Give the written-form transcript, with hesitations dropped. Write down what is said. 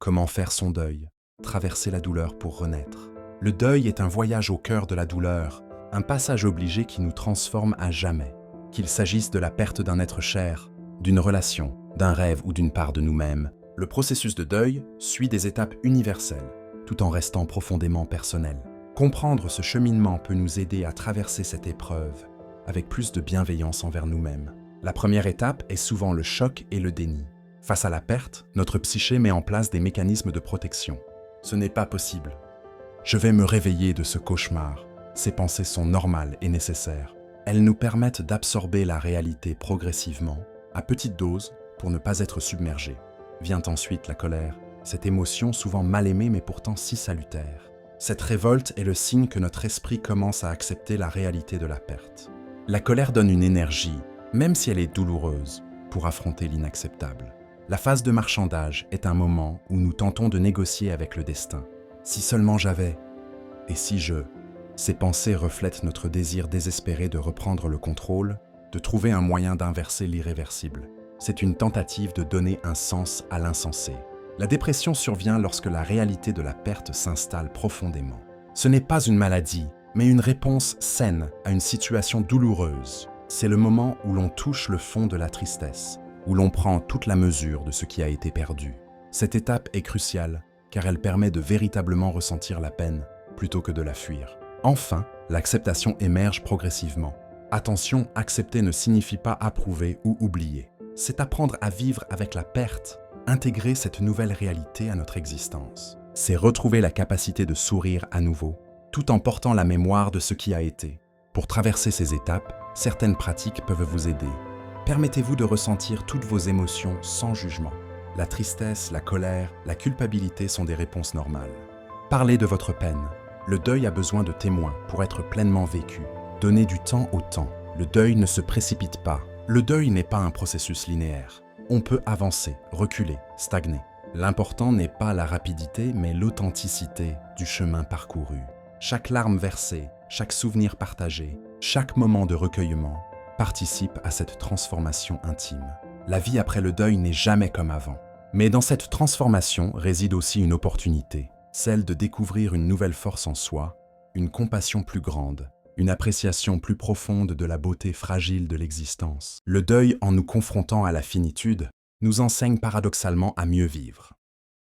Comment faire son deuil, traverser la douleur pour renaître. Le deuil est un voyage au cœur de la douleur, un passage obligé qui nous transforme à jamais. Qu'il s'agisse de la perte d'un être cher, d'une relation, d'un rêve ou d'une part de nous-mêmes, le processus de deuil suit des étapes universelles, tout en restant profondément personnel. Comprendre ce cheminement peut nous aider à traverser cette épreuve avec plus de bienveillance envers nous-mêmes. La première étape est souvent le choc et le déni. Face à la perte, notre psyché met en place des mécanismes de protection. Ce n'est pas possible. Je vais me réveiller de ce cauchemar. Ces pensées sont normales et nécessaires. Elles nous permettent d'absorber la réalité progressivement, à petite dose, pour ne pas être submergés. Vient ensuite la colère, cette émotion souvent mal aimée mais pourtant si salutaire. Cette révolte est le signe que notre esprit commence à accepter la réalité de la perte. La colère donne une énergie, même si elle est douloureuse, pour affronter l'inacceptable. La phase de marchandage est un moment où nous tentons de négocier avec le destin. Si seulement j'avais, et si je... Ces pensées reflètent notre désir désespéré de reprendre le contrôle, de trouver un moyen d'inverser l'irréversible. C'est une tentative de donner un sens à l'insensé. La dépression survient lorsque la réalité de la perte s'installe profondément. Ce n'est pas une maladie, mais une réponse saine à une situation douloureuse. C'est le moment où l'on touche le fond de la tristesse, où l'on prend toute la mesure de ce qui a été perdu. Cette étape est cruciale, car elle permet de véritablement ressentir la peine, plutôt que de la fuir. Enfin, l'acceptation émerge progressivement. Attention, accepter ne signifie pas approuver ou oublier. C'est apprendre à vivre avec la perte, intégrer cette nouvelle réalité à notre existence. C'est retrouver la capacité de sourire à nouveau, tout en portant la mémoire de ce qui a été. Pour traverser ces étapes, certaines pratiques peuvent vous aider. Permettez-vous de ressentir toutes vos émotions sans jugement. La tristesse, la colère, la culpabilité sont des réponses normales. Parlez de votre peine. Le deuil a besoin de témoins pour être pleinement vécu. Donnez du temps au temps. Le deuil ne se précipite pas. Le deuil n'est pas un processus linéaire. On peut avancer, reculer, stagner. L'important n'est pas la rapidité, mais l'authenticité du chemin parcouru. Chaque larme versée, chaque souvenir partagé, chaque moment de recueillement participe à cette transformation intime. La vie après le deuil n'est jamais comme avant. Mais dans cette transformation réside aussi une opportunité, celle de découvrir une nouvelle force en soi, une compassion plus grande, une appréciation plus profonde de la beauté fragile de l'existence. Le deuil, en nous confrontant à la finitude, nous enseigne paradoxalement à mieux vivre.